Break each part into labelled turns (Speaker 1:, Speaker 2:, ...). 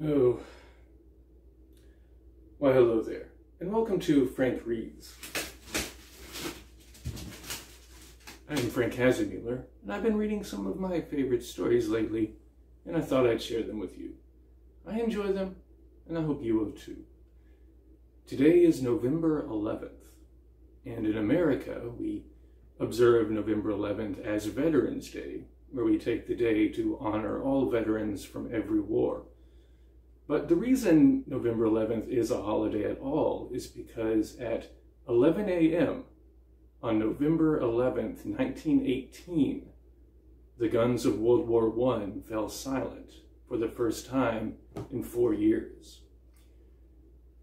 Speaker 1: Oh, why hello there, and welcome to Frank Reads. I'm Frank Hasermuller, and I've been reading some of my favorite stories lately, and I thought I'd share them with you. I enjoy them, and I hope you will too. Today is November 11th, and in America we observe November 11th as Veterans Day, where we take the day to honor all veterans from every war. But the reason November 11th is a holiday at all is because at 11 a.m. on November 11th, 1918, the guns of World War I fell silent for the first time in 4 years.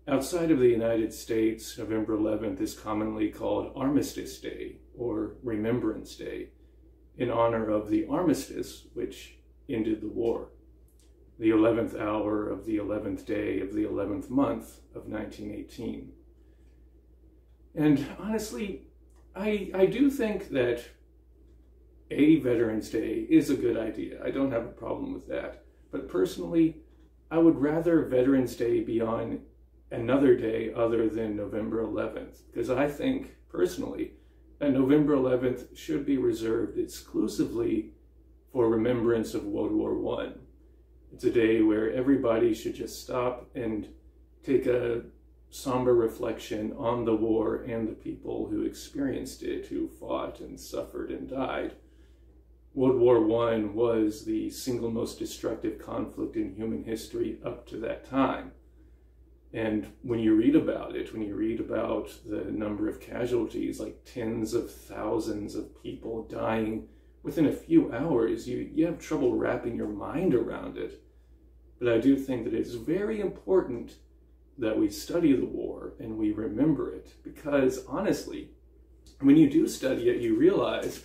Speaker 1: Outside of the United States, November 11th is commonly called Armistice Day or Remembrance Day in honor of the armistice which ended the war. The 11th hour of the 11th day of the 11th month of 1918. And honestly, I do think that a Veterans Day is a good idea. I don't have a problem with that. But personally, I would rather Veterans Day be on another day other than November 11th, because I think, personally, that November 11th should be reserved exclusively for remembrance of World War I. It's a day where everybody should just stop and take a somber reflection on the war and the people who experienced it, who fought and suffered and died. World War I was the single most destructive conflict in human history up to that time. And when you read about it, when you read about the number of casualties, like tens of thousands of people dying within a few hours, you have trouble wrapping your mind around it. But I do think that it's very important that we study the war and we remember it, because honestly, when you do study it, you realize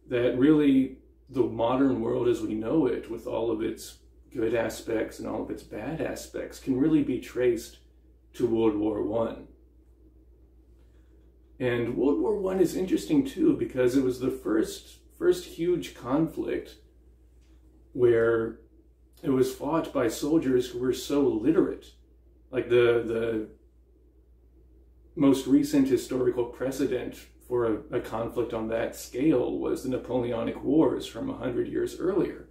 Speaker 1: that really the modern world as we know it, with all of its good aspects and all of its bad aspects, can really be traced to World War I. And World War I is interesting too, because it was the first huge conflict where it was fought by soldiers who were so literate. Like the most recent historical precedent for a conflict on that scale was the Napoleonic Wars from 100 years earlier.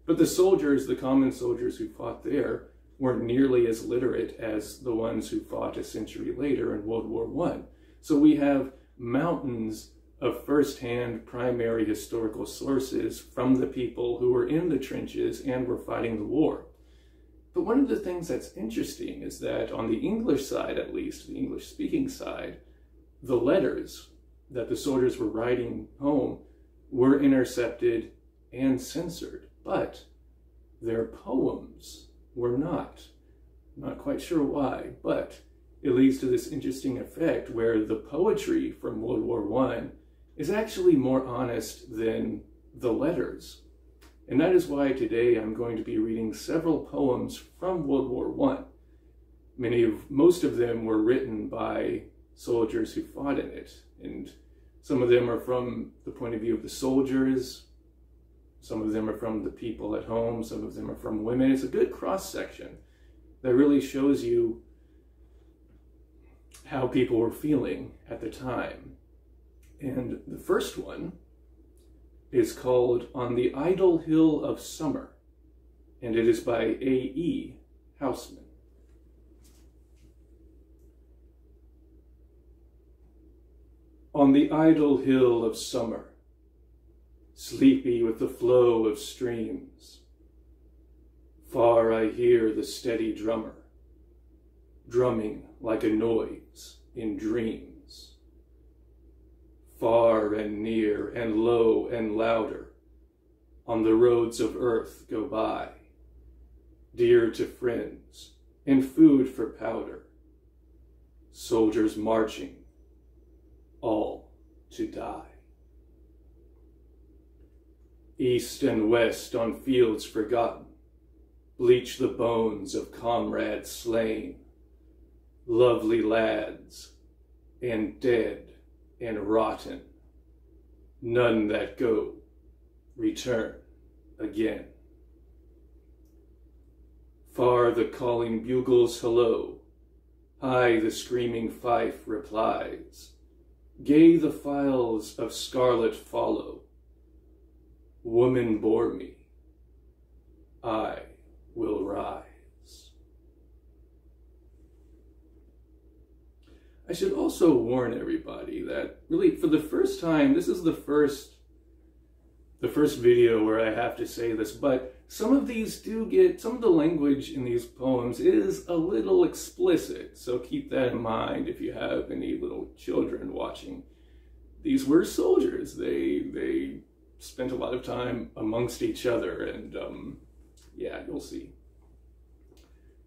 Speaker 1: But the soldiers, the common soldiers who fought there, weren't nearly as literate as the ones who fought a century later in World War I. So we have mountains of first-hand primary historical sources from the people who were in the trenches and were fighting the war. But one of the things that's interesting is that on the English side, at least, the English-speaking side, the letters that the soldiers were writing home were intercepted and censored, but their poems were not. I'm not quite sure why, but it leads to this interesting effect where the poetry from World War I is actually more honest than the letters. And that is why today I'm going to be reading several poems from World War I. Most of them were written by soldiers who fought in it. And some of them are from the point of view of the soldiers. Some of them are from the people at home. Some of them are from women. It's a good cross-section that really shows you how people were feeling at the time. And the first one is called On the Idle Hill of Summer, and it is by A.E. Housman. On the idle hill of summer, sleepy with the flow of streams, far I hear the steady drummer, drumming like a noise in dreams. Far and near and low and louder, on the roads of earth go by, dear to friends and food for powder, soldiers marching, all to die. East and west on fields forgotten, bleach the bones of comrades slain, lovely lads and dead and rotten, none that go return again. Far the calling bugle's hello, high the screaming fife replies. Gay the files of scarlet follow. Woman bore me, I will rise. I should also warn everybody that really for the first time, this is the first video where I have to say this, but some of these some of the language in these poems is a little explicit, so keep that in mind if you have any little children watching. These were soldiers. They spent a lot of time amongst each other, and yeah, you'll see.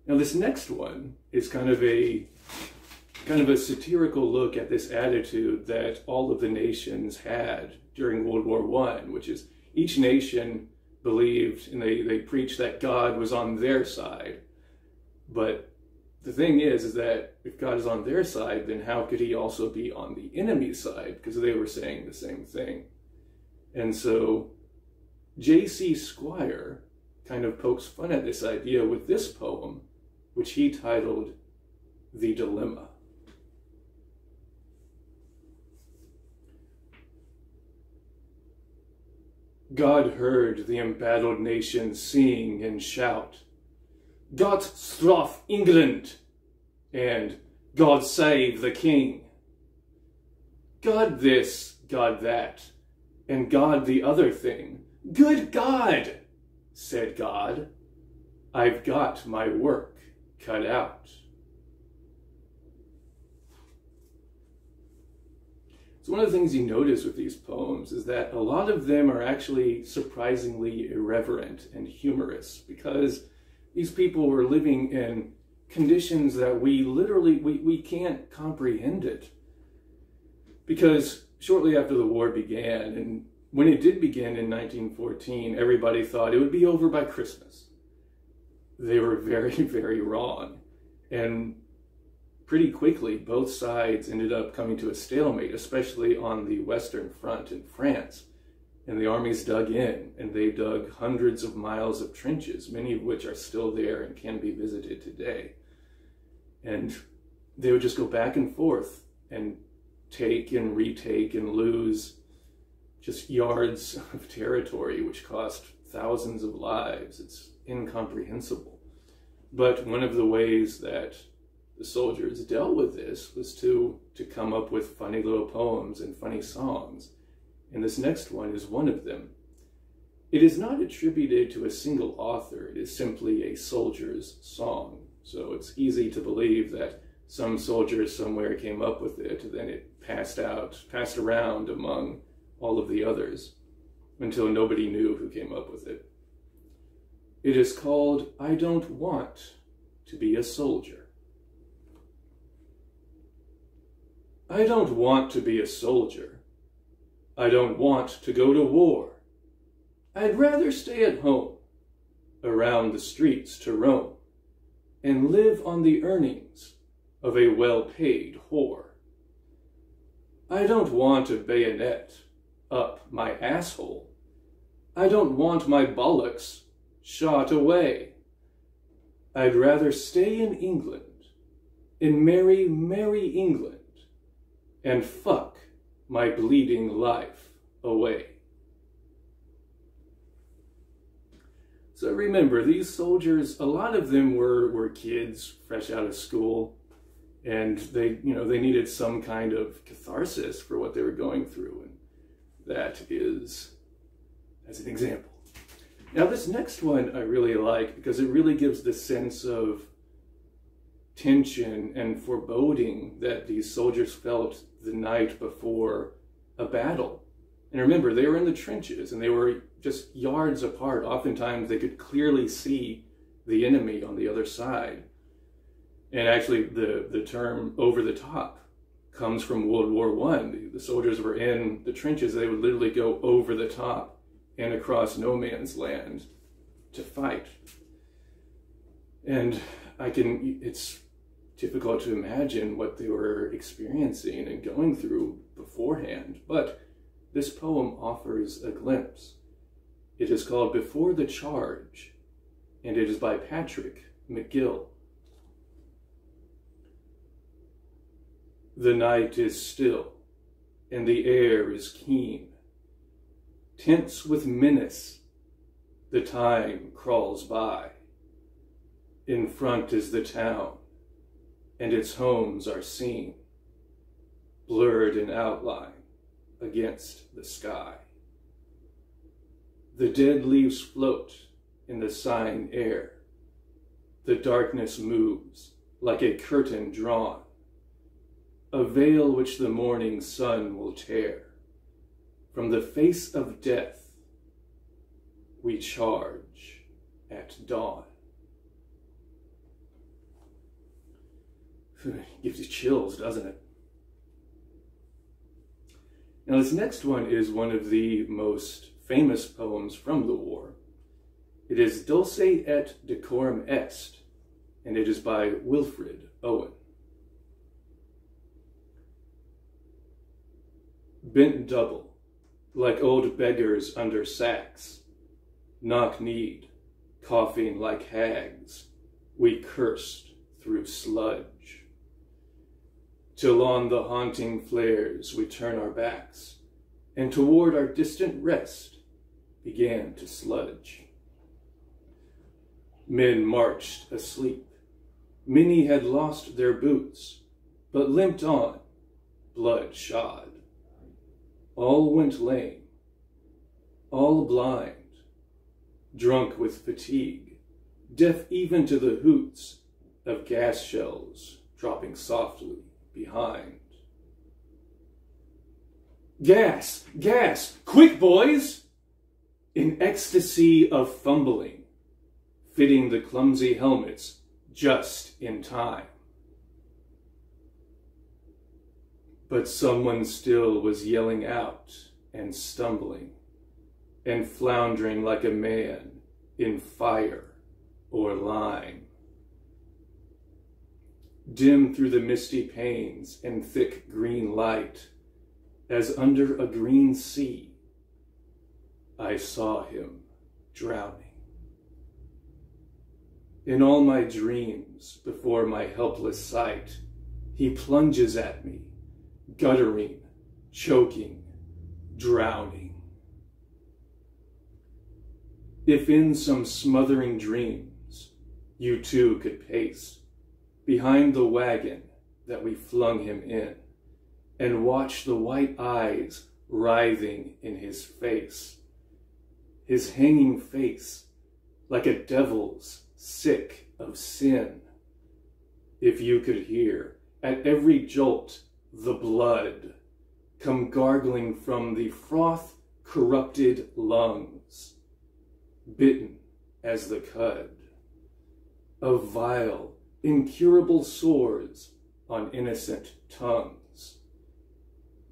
Speaker 1: Now this next one is kind of a satirical look at this attitude that all of the nations had during World War I, which is each nation believed and they preached that God was on their side. But the thing is that if God is on their side, then how could he also be on the enemy's side? Because they were saying the same thing. And so J.C. Squire kind of pokes fun at this idea with this poem, which he titled The Dilemma. God heard the embattled nations sing and shout, "God strafe England," and "God save the King." God this, God that, and God the other thing. "Good God," said God, "I've got my work cut out." So one of the things you notice with these poems is that a lot of them are actually surprisingly irreverent and humorous, because these people were living in conditions that we can't comprehend it. Because shortly after the war began, and when it did begin in 1914, everybody thought it would be over by Christmas. They were very, very wrong. And pretty quickly, both sides ended up coming to a stalemate, especially on the Western Front in France. And the armies dug in, and they dug hundreds of miles of trenches, many of which are still there and can be visited today. And they would just go back and forth and take and retake and lose just yards of territory, which cost thousands of lives. It's incomprehensible. But one of the ways that the soldiers dealt with this was to come up with funny little poems and funny songs. And this next one is one of them. It is not attributed to a single author. It is simply a soldier's song. So it's easy to believe that some soldier somewhere came up with it, and then it passed around among all of the others until nobody knew who came up with it. It is called "I Don't Want to Be a Soldier." I don't want to be a soldier. I don't want to go to war. I'd rather stay at home, around the streets to roam, and live on the earnings of a well-paid whore. I don't want a bayonet up my asshole. I don't want my bollocks shot away. I'd rather stay in England, in merry, merry England, and fuck my bleeding life away. So remember, these soldiers, a lot of them were kids fresh out of school, and they needed some kind of catharsis for what they were going through, and that is as an example. Now this next one I really like because it really gives the sense of tension and foreboding that these soldiers felt the night before a battle. And remember, they were in the trenches and they were just yards apart. Oftentimes they could clearly see the enemy on the other side. And actually the term "over the top" comes from World War I. The soldiers were in the trenches. They would literally go over the top and across no man's land to fight. And it's difficult to imagine what they were experiencing and going through beforehand, but this poem offers a glimpse. It is called "Before the Charge," and it is by Patrick McGill. The night is still, and the air is keen. Tense with menace, the time crawls by. In front is the town, and its homes are seen, blurred in outline against the sky. The dead leaves float in the sighing air. The darkness moves like a curtain drawn, a veil which the morning sun will tear. From the face of death, we charge at dawn. Gives you chills, doesn't it? Now this next one is one of the most famous poems from the war. It is Dulce et Decorum Est, and it is by Wilfred Owen. Bent double, like old beggars under sacks, knock-kneed, coughing like hags, we cursed through sludge. Till on the haunting flares we turn our backs, and toward our distant rest began to sludge. Men marched asleep. Many had lost their boots, but limped on, blood-shod. All went lame, all blind, drunk with fatigue, deaf even to the hoots of gas shells dropping softly behind. Gas! Gas! Quick, boys! In ecstasy of fumbling, fitting the clumsy helmets just in time. But someone still was yelling out and stumbling and floundering like a man in fire or lime. Dim through the misty panes and thick green light, as under a green sea, I saw him drowning. In all my dreams, before my helpless sight, he plunges at me, guttering, choking, drowning. If in some smothering dreams you too could pace behind the wagon that we flung him in, and watch the white eyes writhing in his face, his hanging face like a devil's sick of sin. If you could hear at every jolt the blood come gargling from the froth-corrupted lungs, bitten as the cud of vile, incurable sores on innocent tongues.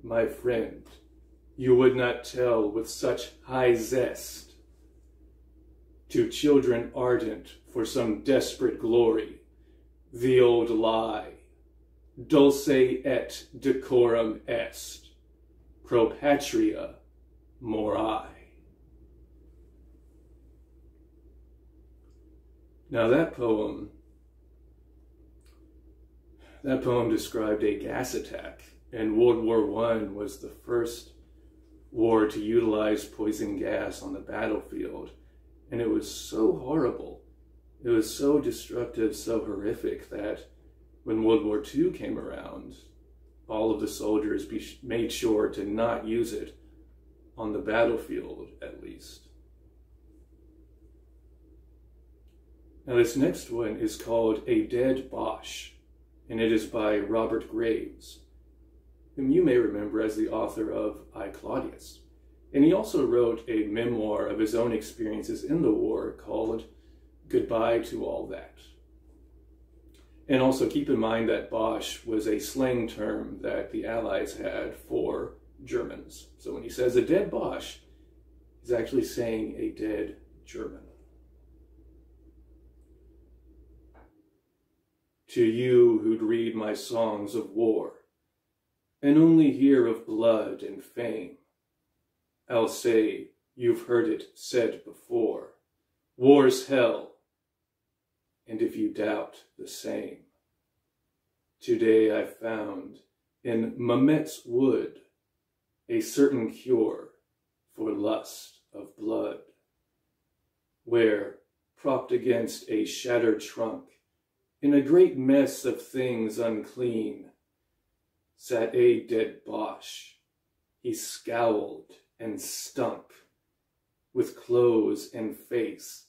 Speaker 1: My friend, you would not tell with such high zest to children ardent for some desperate glory the old lie, dulce et decorum est, pro patria mori. Now that poem described a gas attack, and World War I was the first war to utilize poison gas on the battlefield. And it was so horrible, it was so destructive, so horrific, that when World War II came around, all of the soldiers made sure to not use it on the battlefield, at least. Now this next one is called A Dead Boche, and it is by Robert Graves, whom you may remember as the author of I, Claudius. And he also wrote a memoir of his own experiences in the war called Goodbye to All That. And also keep in mind that Boche was a slang term that the Allies had for Germans. So when he says a dead Boche, he's actually saying a dead German. To you who'd read my songs of war, and only hear of blood and fame, I'll say you've heard it said before, war's hell, and if you doubt, the same. Today I found in Mamet's wood a certain cure for lust of blood, where, propped against a shattered trunk, in a great mess of things unclean, sat a dead Boche. He scowled and stunk, with clothes and face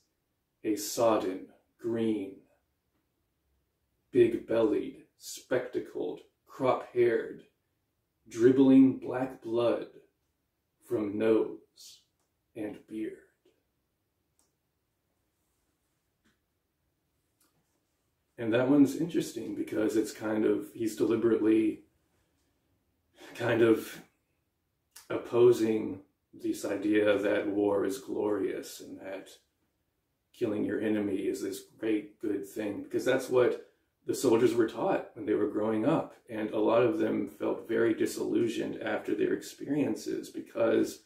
Speaker 1: a sodden green. Big-bellied, spectacled, crop-haired, dribbling black blood from nose and beard. And that one's interesting because it's he's deliberately kind of opposing this idea that war is glorious and that killing your enemy is this great, good thing, because that's what the soldiers were taught when they were growing up. And a lot of them felt very disillusioned after their experiences because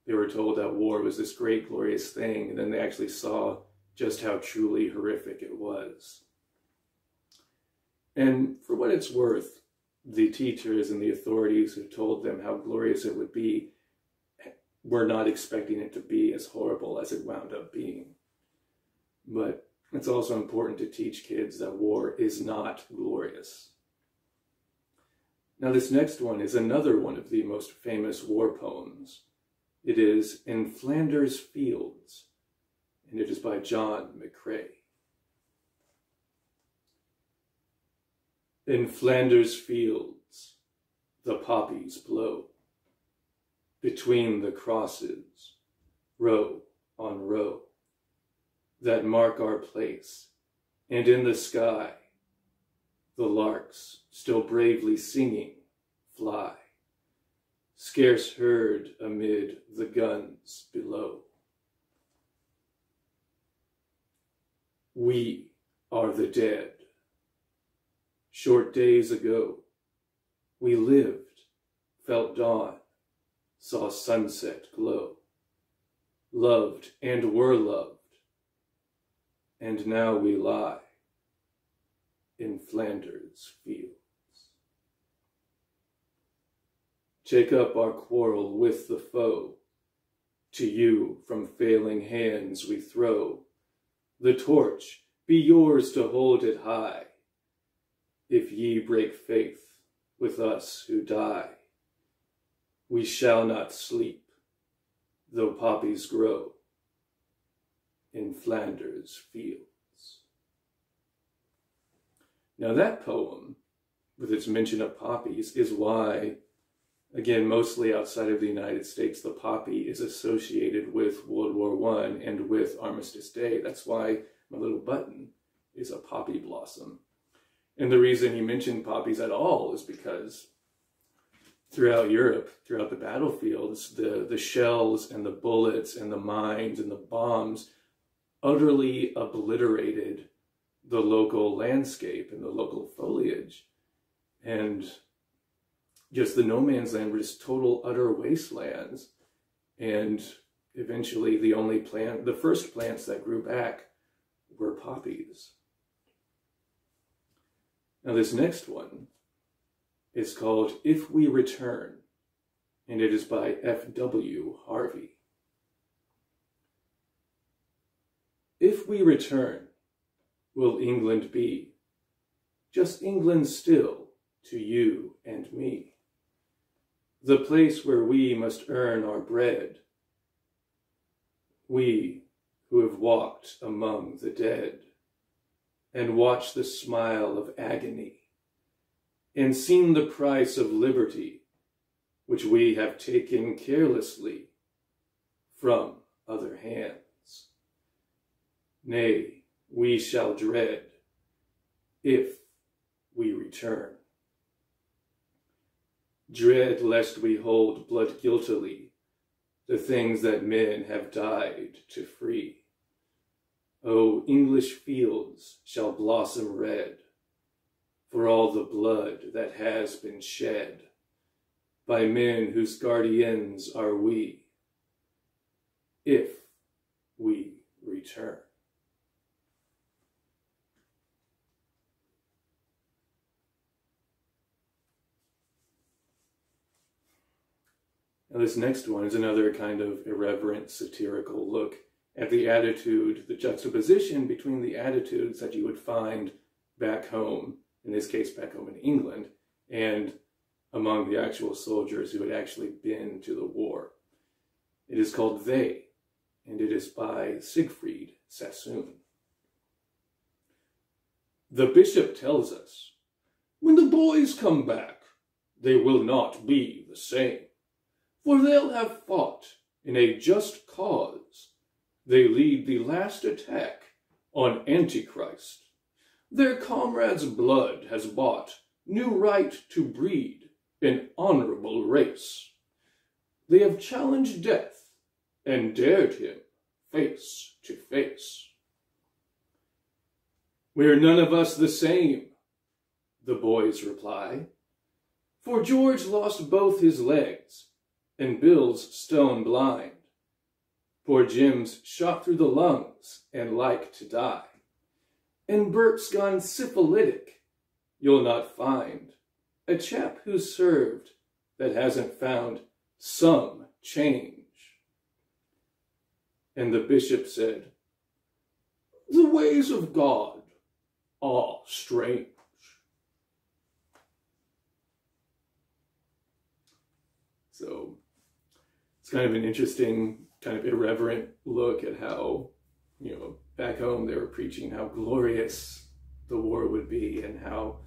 Speaker 1: they were told that war was this great, glorious thing, and then they actually saw just how truly horrific it was. And for what it's worth, the teachers and the authorities who told them how glorious it would be were not expecting it to be as horrible as it wound up being. But it's also important to teach kids that war is not glorious. Now this next one is another one of the most famous war poems. It is In Flanders Fields, and it is by John McCrae. In Flanders fields, the poppies blow. Between the crosses, row on row, that mark our place, and in the sky, the larks, still bravely singing, fly, scarce heard amid the guns below. We are the dead. Short days ago, we lived, felt dawn, saw sunset glow, loved and were loved, and now we lie in Flanders fields. Take up our quarrel with the foe, to you from failing hands we throw, the torch be yours to hold it high, if ye break faith with us who die. We shall not sleep, though poppies grow in Flanders fields. Now that poem, with its mention of poppies, is why, again, mostly outside of the United States, the poppy is associated with World War I and with Armistice Day. That's why my little button is a poppy blossom. And the reason he mentioned poppies at all is because throughout Europe, throughout the battlefields, the shells and the bullets and the mines and the bombs utterly obliterated the local landscape and the local foliage. And just the no man's land were just total, utter wastelands. And eventually the first plants that grew back were poppies. Now this next one is called If We Return, and it is by F.W. Harvey. If we return, will England be just England still to you and me? The place where we must earn our bread, we who have walked among the dead, and watched the smile of agony, and seen the price of liberty, which we have taken carelessly from other hands. Nay, we shall dread if we return. Dread lest we hold blood guiltily the things that men have died to free. O English fields shall blossom red for all the blood that has been shed by men whose guardians are we, if we return. Now this next one is another kind of irreverent, satirical look at the attitude, the juxtaposition between the attitudes that you would find back home, in this case back home in England, and among the actual soldiers who had actually been to the war. It is called They, and it is by Siegfried Sassoon. The bishop tells us, when the boys come back, they will not be the same, for they'll have fought in a just cause. They lead the last attack on Antichrist. Their comrades' blood has bought new right to breed an honorable race. They have challenged death and dared him face to face. We're none of us the same, the boys reply, for George lost both his legs and Bill's stone blind. Poor Jim's shot through the lungs and like to die. And Burke's gone syphilitic. You'll not find a chap who's served that hasn't found some change. And the bishop said, the ways of God are strange. So it's kind of an interesting, kind of irreverent look at how, back home they were preaching how glorious the war would be and how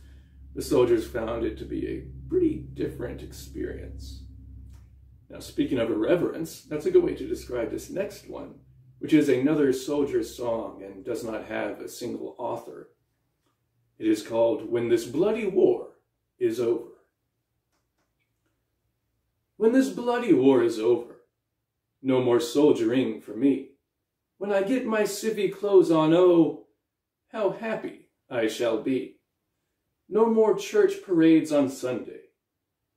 Speaker 1: the soldiers found it to be a pretty different experience. Now, speaking of irreverence, that's a good way to describe this next one, which is another soldier's song and does not have a single author. It is called When This Bloody War Is Over. When this bloody war is over, no more soldiering for me. When I get my civvy clothes on, oh, how happy I shall be. No more church parades on Sunday.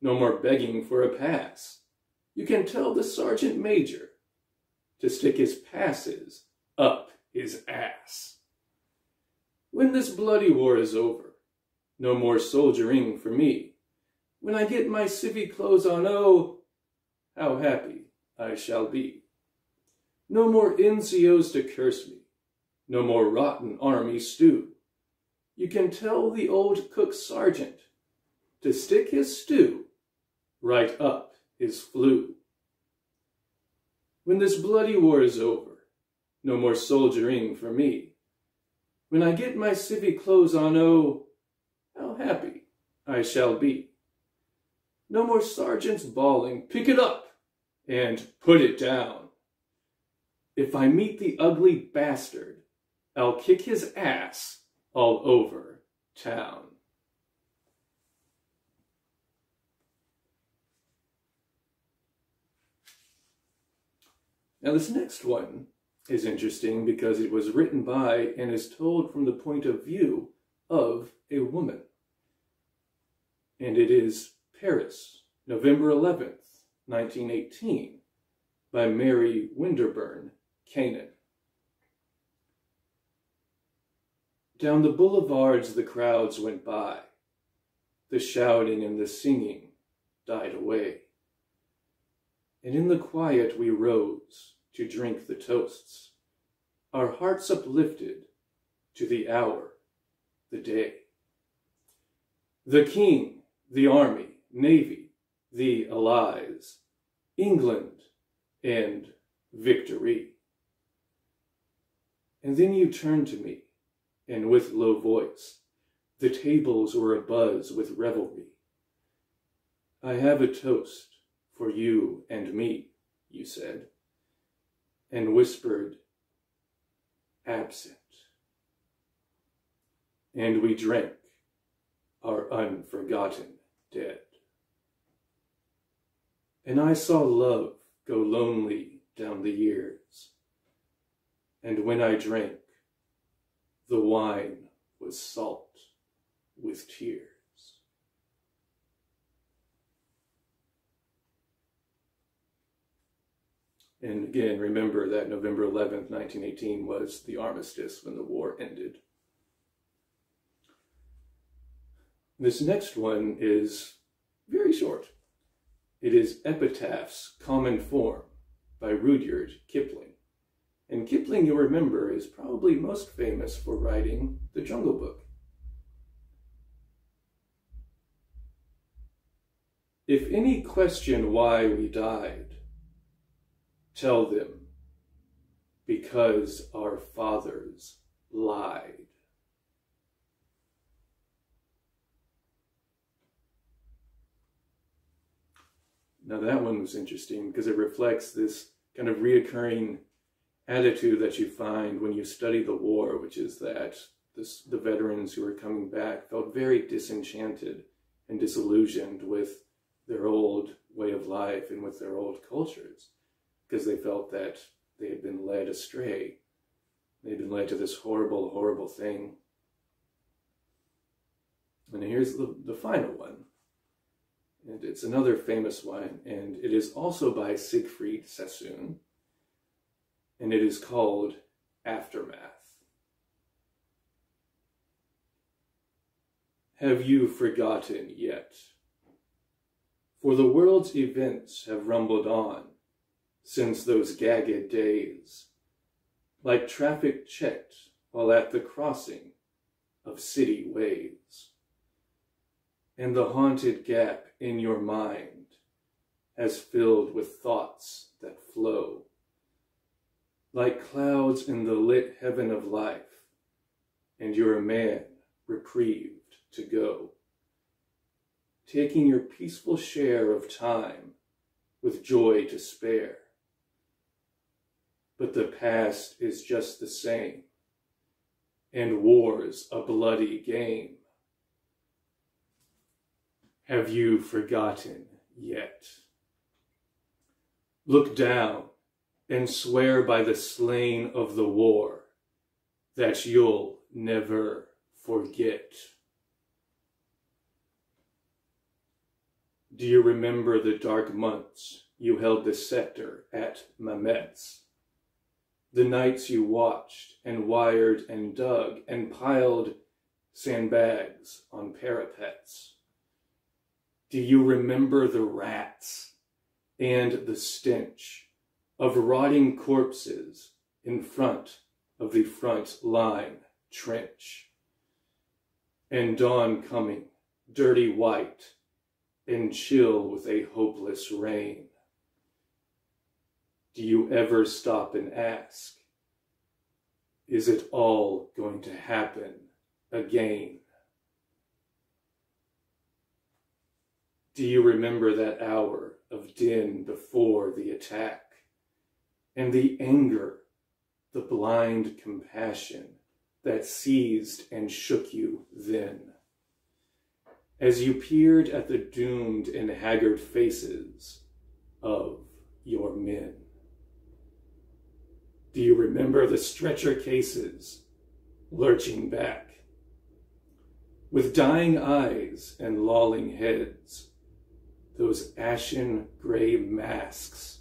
Speaker 1: No more begging for a pass. You can tell the sergeant major to stick his passes up his ass. When this bloody war is over, no more soldiering for me. When I get my civvy clothes on, oh, how happy I shall be. No more NCOs to curse me. No more rotten army stew. You can tell the old cook sergeant to stick his stew right up his flue. When this bloody war is over, no more soldiering for me. When I get my civvy clothes on, oh, how happy I shall be. No more sergeants bawling, pick it up and put it down. If I meet the ugly bastard, I'll kick his ass all over town. Now this next one is interesting because it was written by and is told from the point of view of a woman. And it is Paris, November 11th, 1918, by Mary Winterburn Canaan. Down the boulevards the crowds went by. The shouting and the singing died away. And in the quiet we rose to drink the toasts, our hearts uplifted to the hour, the day. The King, the Army, Navy, the Allies, England, and victory. And then you turned to me, and with low voice, the tables were abuzz with revelry. I have a toast for you and me, you said, and whispered, absent. And we drank our unforgotten dead. And I saw love go lonely down the years. And when I drank, the wine was salt with tears. And again, remember that November 11th, 1918 was the armistice when the war ended. This next one is very short. It is Epitaph's Common Form by Rudyard Kipling. And Kipling, you'll remember, is probably most famous for writing The Jungle Book. If any question why we died, tell them, because our fathers lied. Now that one was interesting because it reflects this kind of reoccurring attitude that you find when you study the war, which is that the veterans who are coming back felt very disenchanted and disillusioned with their old way of life and with their old cultures, because they felt that they had been led astray. They had been led to this horrible, horrible thing. And here's the final one. And it's another famous one, and it is also by Siegfried Sassoon, and it is called Aftermath. Have you forgotten yet? For the world's events have rumbled on since those gagged days, like traffic checked while at the crossing of city ways. And the haunted gap in your mind has filled with thoughts that flow, like clouds in the lit heaven of life, and you're a man reprieved to go, taking your peaceful share of time with joy to spare. But the past is just the same, and war's a bloody game. Have you forgotten yet? Look down and swear by the slain of the war that you'll never forget. Do you remember the dark months you held the scepter at Mametz? The nights you watched and wired and dug and piled sandbags on parapets? Do you remember the rats and the stench of rotting corpses in front of the front line trench? And dawn coming, dirty white and chill with a hopeless rain? Do you ever stop and ask, is it all going to happen again? Do you remember that hour of din before the attack, and the anger, the blind compassion that seized and shook you then, as you peered at the doomed and haggard faces of your men? Do you remember the stretcher cases lurching back, with dying eyes and lolling heads, those ashen gray masks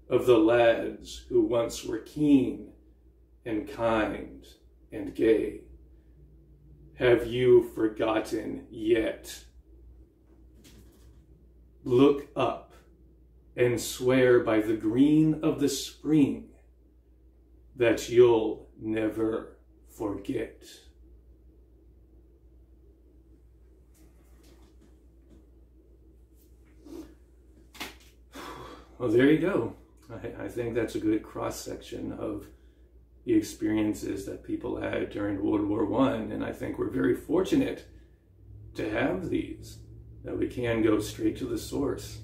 Speaker 1: of the lads who once were keen and kind and gay? Have you forgotten yet? Look up and swear by the green of the spring that you'll never forget. Well, there you go. I think that's a good cross-section of the experiences that people had during World War I, and I think we're very fortunate to have these, that we can go straight to the source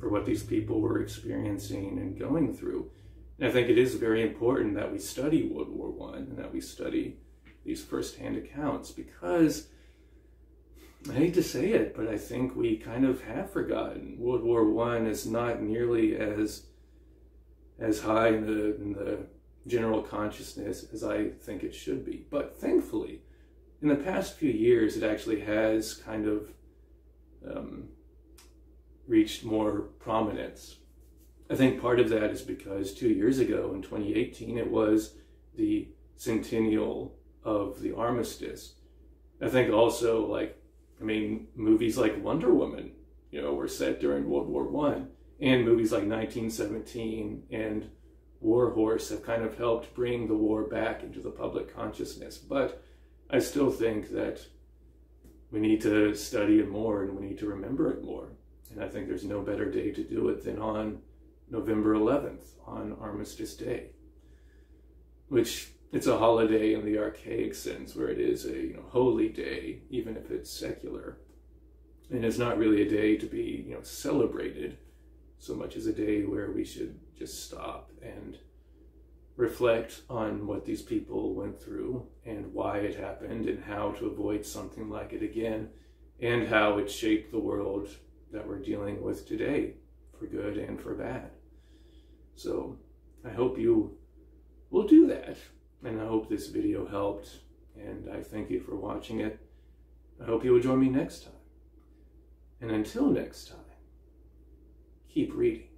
Speaker 1: for what these people were experiencing and going through. And I think it is very important that we study World War I and that we study these first-hand accounts, because I hate to say it, but I think we kind of have forgotten. World War I is not nearly as high in the general consciousness as I think it should be. But thankfully, in the past few years, it actually has kind of reached more prominence. I think part of that is because 2 years ago, in 2018, it was the centennial of the armistice. I think also, movies like Wonder Woman, were set during World War I. And movies like 1917 and War Horse have kind of helped bring the war back into the public consciousness. But I still think that we need to study it more and we need to remember it more. And I think there's no better day to do it than on November 11th, on Armistice Day, which it's a holiday in the archaic sense, where it is a holy day, even if it's secular. And it's not really a day to be celebrated so much as a day where we should just stop and reflect on what these people went through and why it happened and how to avoid something like it again, and how it shaped the world that we're dealing with today, for good and for bad. So I hope you will do that, and I hope this video helped, and I thank you for watching it. I hope you will join me next time. And until next time, keep reading.